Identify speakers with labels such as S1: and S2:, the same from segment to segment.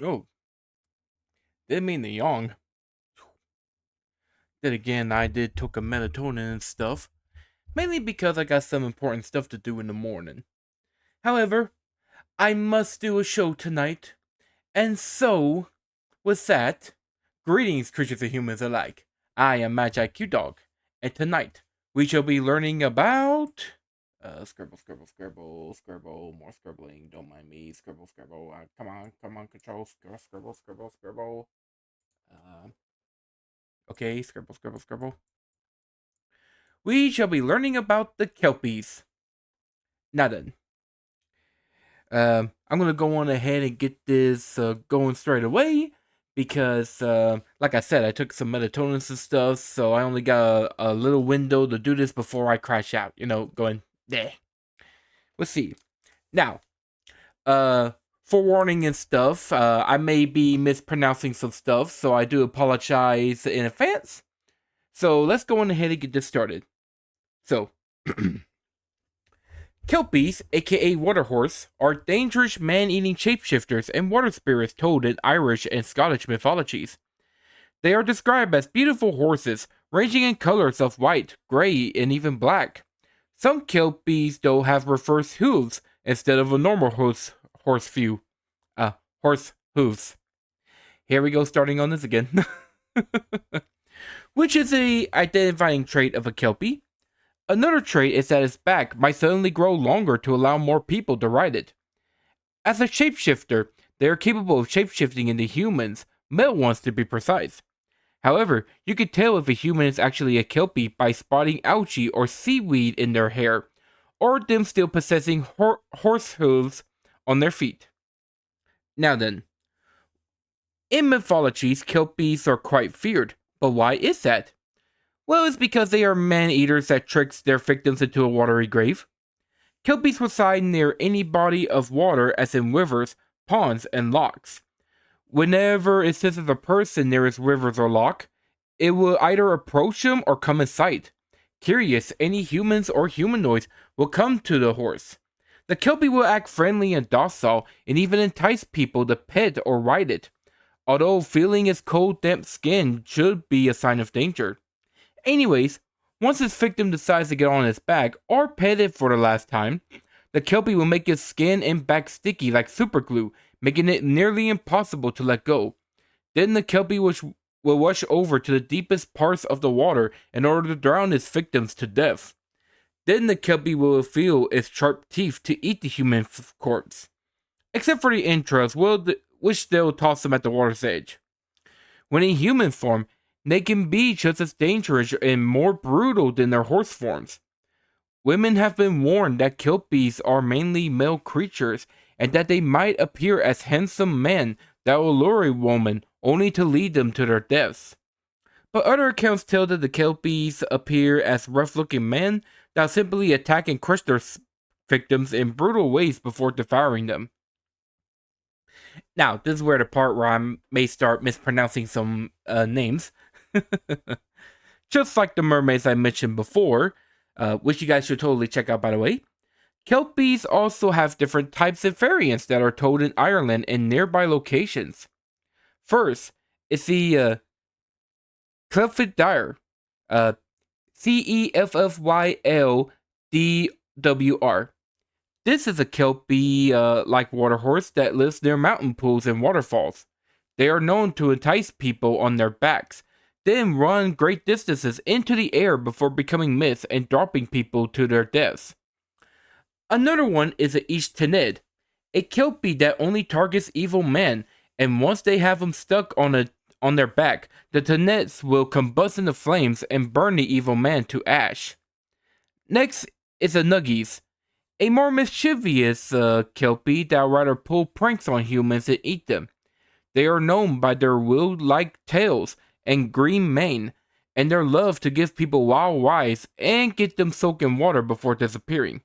S1: Oh, didn't mean to yawn. Then again, I did took a melatonin and stuff, mainly because I got some important stuff to do in the morning. However, I must do a show tonight, and so, with that, greetings, creatures and humans alike. I am MagiQDog, and tonight we shall be learning about scribble, more scribbling. Don't mind me, scribble. Come on, control, scribble. Uh, okay, scribble. We shall be learning about the Kelpies. Now then, I'm gonna go on ahead and get this going straight away because, like I said, I took some melatonin and stuff, so I only got a little window to do this before I crash out. Going there. Let's see. Now, forewarning and stuff. I may be mispronouncing some stuff, so I do apologize in advance. So let's go on ahead and get this started. So. Kelpies, aka waterhorse, are dangerous man-eating shapeshifters and water spirits told in Irish and Scottish mythologies. They are described as beautiful horses, ranging in colors of white, grey, and even black. Some Kelpies, though, have reversed hooves instead of a normal horse hooves. Here we go, starting on this again. Which is a identifying trait of a Kelpie. Another trait is that its back might suddenly grow longer to allow more people to ride it. As a shapeshifter, they are capable of shapeshifting into humans, male ones to be precise. However, you can tell if a human is actually a Kelpie by spotting algae or seaweed in their hair, or them still possessing horse hooves on their feet. Now then, in mythologies, Kelpies are quite feared, but why is that? Well, it's because they are man-eaters that tricks their victims into a watery grave. Kelpies reside near any body of water, as in rivers, ponds, and lochs. Whenever it senses a person near its rivers or loch, it will either approach them or come in sight. Curious, any humans or humanoids will come to the horse. The Kelpie will act friendly and docile, and even entice people to pet or ride it, although feeling its cold, damp skin should be a sign of danger. Anyways, once its victim decides to get on its back or pet it for the last time, the Kelpie will make its skin and back sticky like superglue, making it nearly impossible to let go. Then the Kelpie will rush over to the deepest parts of the water in order to drown its victims to death. Then the Kelpie will feel its sharp teeth to eat the human corpse, except for the entrails, which they'll toss them at the water's edge. When in human form, they can be just as dangerous and more brutal than their horse forms. Women have been warned that Kelpies are mainly male creatures and that they might appear as handsome men that will lure a woman only to lead them to their deaths. But other accounts tell that the Kelpies appear as rough-looking men that simply attack and crush their victims in brutal ways before devouring them. Now, this is where the part where I may start mispronouncing some names. Just like the mermaids I mentioned before, which you guys should totally check out, by the way. Kelpies also have different types of variants that are told in Ireland and nearby locations. First, it's the Ceffyl Dwr, Ceffyl Dwr. This is a Kelpie like waterhorse that lives near mountain pools and waterfalls. They are known to entice people on their backs, then run great distances into the air before becoming myths and dropping people to their deaths. Another one is a Ushtey, a Kelpie that only targets evil men, and once they have them stuck on their back, the tenets will combust into flames and burn the evil man to ash. Next is a Nuggles, a more mischievous Kelpie that rather pull pranks on humans and eat them. They are known by their wild-like tails and green mane, and their love to give people wild rides and get them soaked in water before disappearing.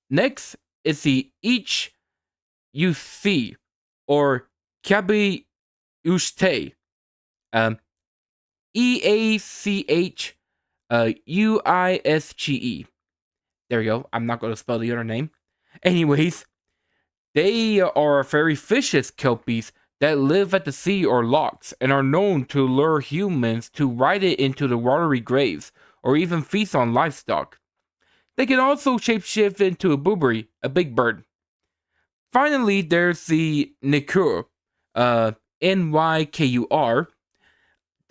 S1: Next is the Uisge, or Cabbyl Ushtey. Eachuisge. There you go. I'm not going to spell the other name. Anyways, they are very vicious Kelpies that live at the sea or lochs and are known to lure humans to ride it into the watery graves or even feast on livestock. They can also shapeshift into a booberry, a big bird. Finally, there's the Nybur, Nykur,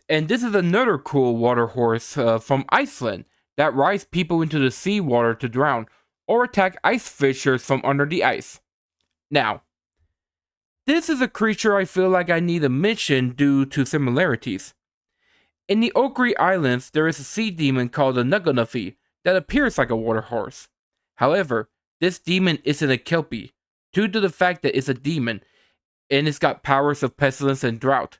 S1: and this is another cool water horse from Iceland that rides people into the seawater to drown or attack ice fishers from under the ice. Now, this is a creature I feel like I need to mention due to similarities. In the Orkney Islands, there is a sea demon called the Nuckelavee that appears like a water horse. However, this demon isn't a Kelpie, due to the fact that it's a demon, and it's got powers of pestilence and drought.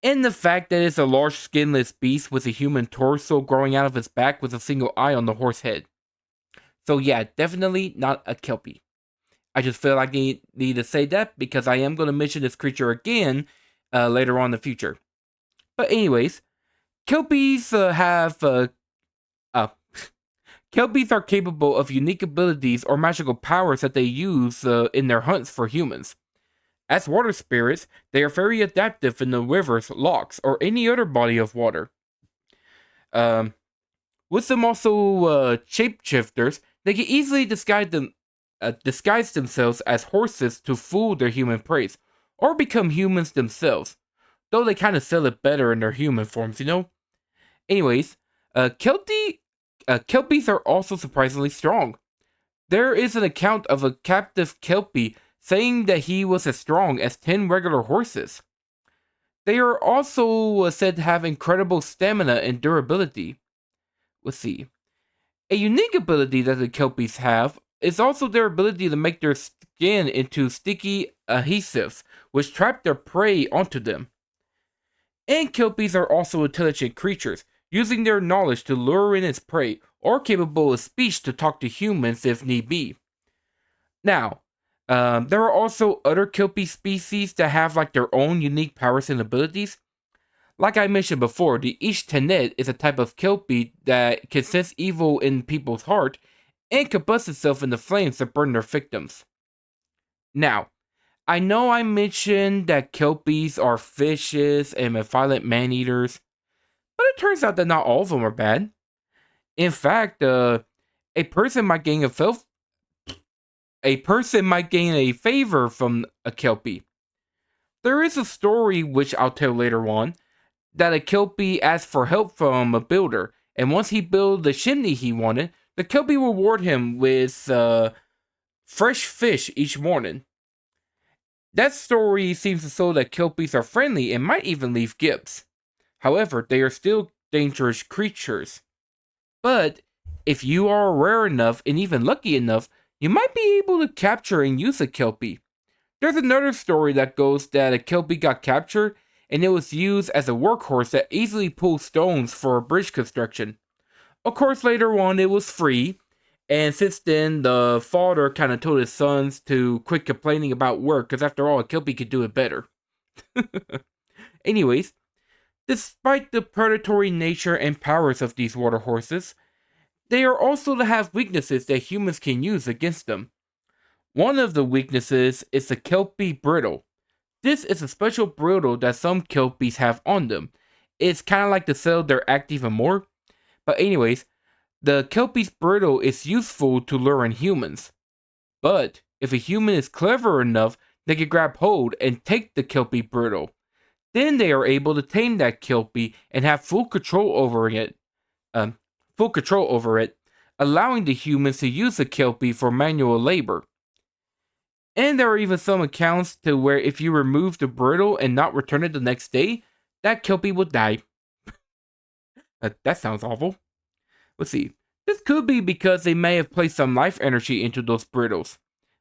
S1: And the fact that it's a large skinless beast with a human torso growing out of its back with a single eye on the horse head. So yeah, definitely not a Kelpie. I just feel like I need to say that because I am going to mention this creature again later on in the future. But anyways, Kelpies Kelpies are capable of unique abilities or magical powers that they use in their hunts for humans. As water spirits, they are very adaptive in the rivers, lochs, or any other body of water. With them also shapeshifters, they can easily disguise themselves as horses to fool their human prey, or become humans themselves, though they kind of sell it better in their human forms, you know? Anyways, Kelpies are also surprisingly strong. There is an account of a captive Kelpie saying that he was as strong as 10 regular horses. They are also said to have incredible stamina and durability. Let's see. A unique ability that the Kelpies have is also their ability to make their skin into sticky adhesives, which trap their prey onto them. And Kelpies are also intelligent creatures, using their knowledge to lure in its prey, or capable of speech to talk to humans if need be. Now, there are also other Kelpie species that have like their own unique powers and abilities. Like I mentioned before, the Ushtey is a type of Kelpie that can sense evil in people's heart and combust itself into flames to burn their victims. Now, I know I mentioned that Kelpies are fishes and violent man-eaters, but it turns out that not all of them are bad. In fact, a person might gain a favor from a Kelpie. There is a story, which I'll tell later on, that a Kelpie asked for help from a builder, and once he built the chimney he wanted, the Kelpie rewarded him with fresh fish each morning. That story seems to show that Kelpies are friendly and might even leave gifts. However, they are still dangerous creatures. But if you are rare enough and even lucky enough, you might be able to capture and use a Kelpie. There's another story that goes that a Kelpie got captured and it was used as a workhorse that easily pulled stones for a bridge construction. Of course, later on it was free, and since then the father kind of told his sons to quit complaining about work because after all, a Kelpie could do it better. Anyways, despite the predatory nature and powers of these water horses, they are also to have weaknesses that humans can use against them. One of the weaknesses is the Kelpie bridle. This is a special bridle that some Kelpies have on them. It's kind of like to sell their act even more. But anyways, the Kelpie's bridle is useful to lure in humans. But if a human is clever enough, they can grab hold and take the Kelpie bridle. Then they are able to tame that Kelpie and have full control over it, allowing the humans to use the Kelpie for manual labor. And there are even some accounts to where if you remove the bridle and not return it the next day, that Kelpie will die. That sounds awful. Let's see. This could be because they may have placed some life energy into those bridles.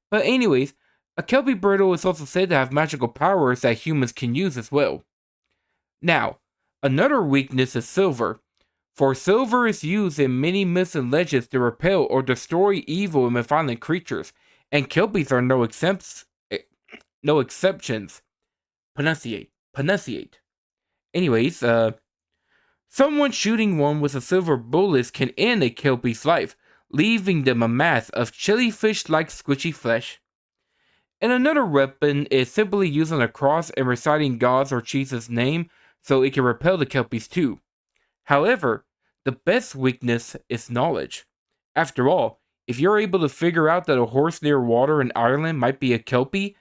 S1: But anyways, a Kelpie bridle is also said to have magical powers that humans can use as well. Now, another weakness is silver. For silver is used in many myths and legends to repel or destroy evil and malevolent creatures, and Kelpies are no exceptions. Pronunciate. Anyways, someone shooting one with a silver bullet can end a Kelpie's life, leaving them a mass of jellyfish-like squishy flesh. And another weapon is simply using a cross and reciting God's or Jesus' name so it can repel the Kelpies too. However, the best weakness is knowledge. After all, if you're able to figure out that a horse near water in Ireland might be a Kelpie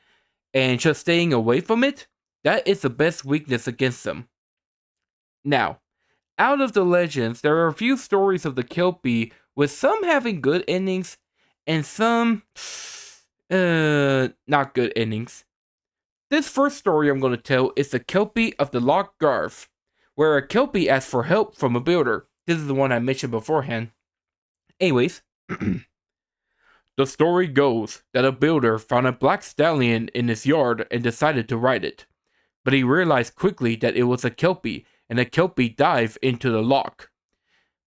S1: and just staying away from it, that is the best weakness against them. Now, out of the legends, there are a few stories of the Kelpie, with some having good endings and some not good endings. This first story I'm going to tell is the Kelpie of the Loch Garth, where a Kelpie asks for help from a builder. This is the one I mentioned beforehand. Anyways, the story goes that a builder found a black stallion in his yard and decided to ride it. But he realized quickly that it was a Kelpie, and the Kelpie dived into the loch.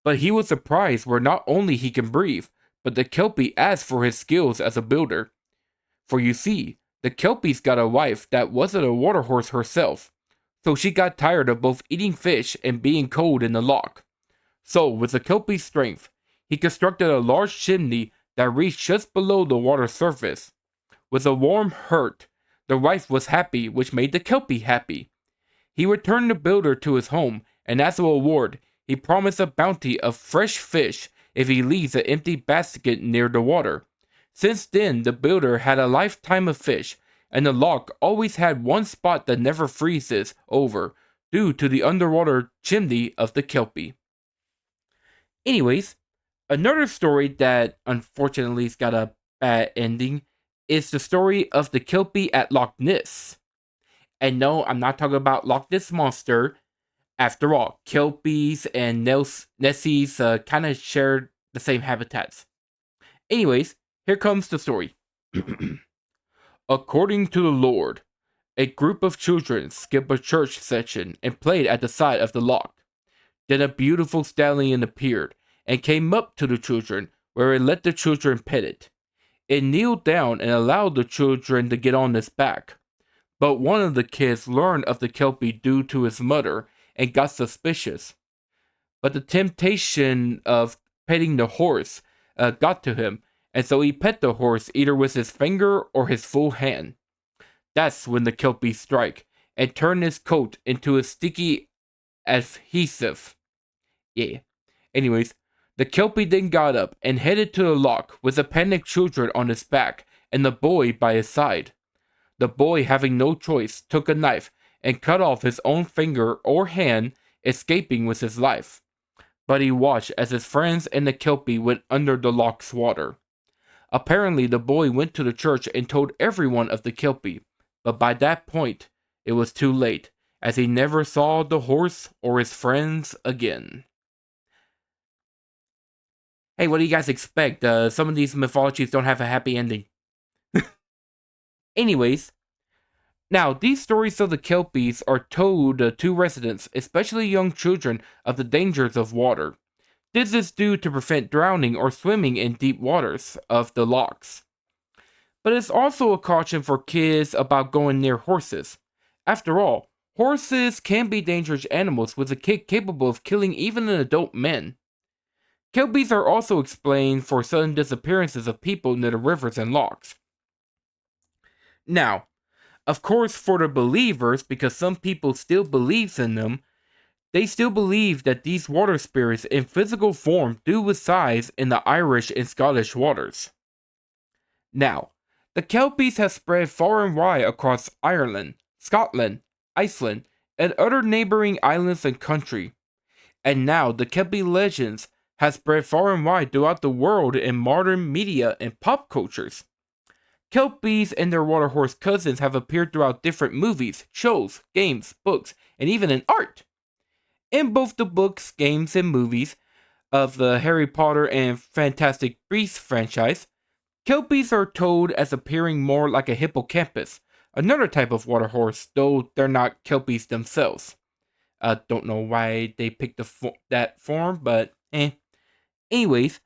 S1: But he was surprised where not only he can breathe, but the Kelpie asked for his skills as a builder. For you see, the Kelpie's got a wife that wasn't a water horse herself, so she got tired of both eating fish and being cold in the loch. So, with the Kelpie's strength, he constructed a large chimney that reached just below the water surface. With a warm heart, the wife was happy, which made the Kelpie happy. He returned the builder to his home, and as a reward, he promised a bounty of fresh fish if he leaves an empty basket near the water. Since then, the builder had a lifetime of fish, and the loch always had one spot that never freezes over, due to the underwater chimney of the Kelpie. Anyways, another story that unfortunately's got a bad ending is the story of the Kelpie at Loch Ness. And no, I'm not talking about Loch Ness Monster. After all, Kelpies and Nessies kind of share the same habitats. Anyways, here comes the story. According to the Lord, a group of children skipped a church session and played at the side of the loch. Then a beautiful stallion appeared and came up to the children, where it let the children pet it. It kneeled down and allowed the children to get on its back. But one of the kids learned of the Kelpie due to his mother and got suspicious. But the temptation of petting the horse got to him, and so he pet the horse either with his finger or his full hand. That's when the Kelpie strike and turn his coat into a sticky adhesive. Yeah. Anyways, the Kelpie then got up and headed to the loch with the panicked children on his back and the boy by his side. The boy, having no choice, took a knife and cut off his own finger or hand, escaping with his life. But he watched as his friends and the Kelpie went under the loch's water. Apparently, the boy went to the church and told everyone of the Kelpie, but by that point, it was too late, as he never saw the horse or his friends again. Hey, what do you guys expect? Some of these mythologies don't have a happy ending. Anyways, now, these stories of the Kelpies are told to residents, especially young children, of the dangers of water. This is due to prevent drowning or swimming in deep waters of the lochs. But it's also a caution for kids about going near horses. After all, horses can be dangerous animals with a kick capable of killing even an adult man. Kelpies are also explained for sudden disappearances of people near the rivers and lochs. Now, of course, for the believers, because some people still believe in them, they still believe that these water spirits in physical form do reside in the Irish and Scottish waters. Now, the Kelpies have spread far and wide across Ireland, Scotland, Iceland, and other neighboring islands and country. And now the Kelpie legends have spread far and wide throughout the world in modern media and pop cultures. Kelpies and their water horse cousins have appeared throughout different movies, shows, games, books, and even in art. In both the books, games, and movies of the Harry Potter and Fantastic Beasts franchise, Kelpies are told as appearing more like a hippocampus, another type of water horse, though they're not Kelpies themselves. Don't know why they picked that form, but Anyways,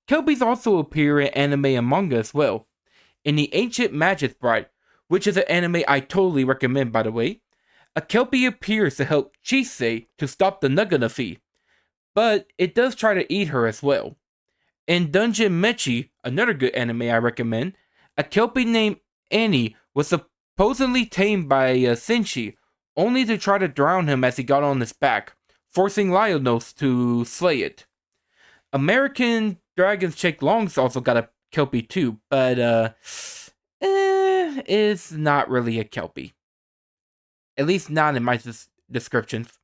S1: Kelpies also appear in anime and manga as well. In the Ancient Magic Bride, which is an anime I totally recommend by the way, a Kelpie appears to help Uisge to stop the Nuckelavee, but it does try to eat her as well. In Dungeon Mechi, another good anime I recommend, a Kelpie named Annie was supposedly tamed by Sinchi, only to try to drown him as he got on his back, forcing Lionos to slay it. American Dragon's Chick Long's also got a Kelpie too, but it's not really a Kelpie. At least not in my descriptions.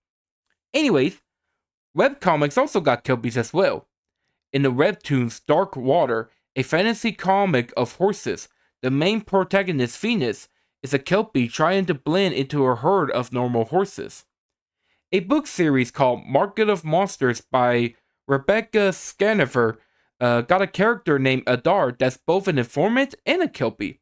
S1: Anyways, webcomics also got Kelpies as well. In the webtoons Dark Water, a fantasy comic of horses, the main protagonist, Venus, is a Kelpie trying to blend into a herd of normal horses. A book series called Market of Monsters by Rebecca Scanifer got a character named Adar that's both an informant and a Kelpie.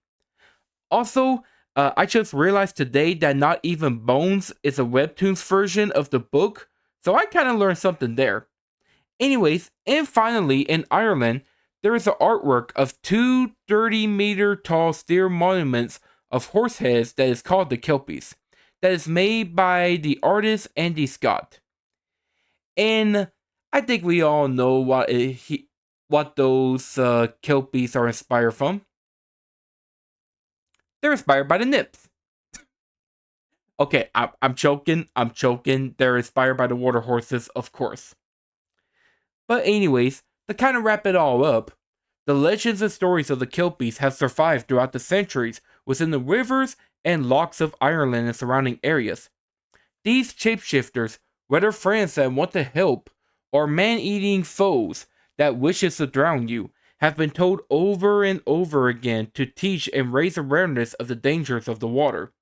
S1: Also, I just realized today that Not Even Bones is a webtoons version of the book, so I kind of learned something there. Anyways, and finally, in Ireland, there is an artwork of two 30-meter tall steel monuments of horse heads that is called the Kelpies, that is made by the artist Andy Scott. And I think we all know what those Kelpies are inspired from. They're inspired by the Nips. Okay, I'm choking. They're inspired by the water horses, of course. But anyways, to kind of wrap it all up, the legends and stories of the Kelpies have survived throughout the centuries within the rivers and lochs of Ireland and surrounding areas. These shapeshifters, whether friends that want to help or man-eating foes that wishes to drown you, have been told over and over again to teach and raise awareness of the dangers of the water.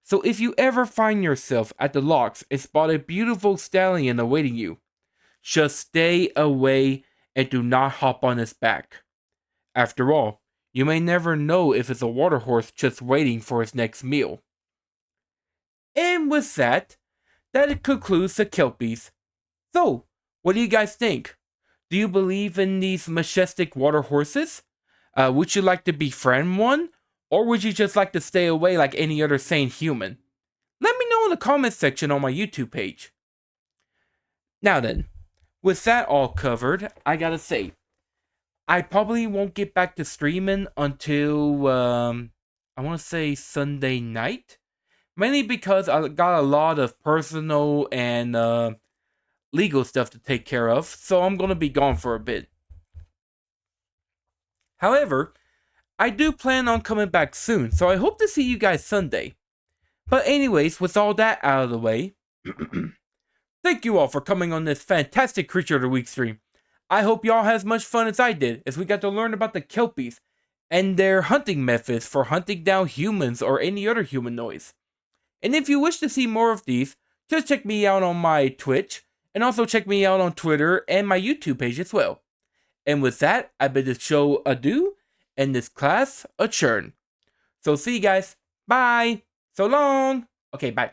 S1: So if you ever find yourself at the lochs and spot a beautiful stallion awaiting you, just stay away and do not hop on its back. After all, you may never know if it's a water horse just waiting for its next meal. And with that concludes the Kelpies. So, what do you guys think? Do you believe in these majestic water horses? Would you like to befriend one? Or would you just like to stay away like any other sane human? Let me know in the comments section on my YouTube page. Now then, with that all covered, I gotta say, I probably won't get back to streaming until, I want to say Sunday night. Mainly because I got a lot of personal and legal stuff to take care of, so I'm going to be gone for a bit. However, I do plan on coming back soon, so I hope to see you guys Sunday. But anyways, with all that out of the way, thank you all for coming on this fantastic Creature of the Week stream. I hope y'all had as much fun as I did, as we got to learn about the Kelpies and their hunting methods for hunting down humans or any other humanoids. And if you wish to see more of these, just check me out on my Twitch, and also check me out on Twitter and my YouTube page as well. And with that, I bid this show adieu, and this class adjourn. So see you guys. Bye. So long. Okay, bye.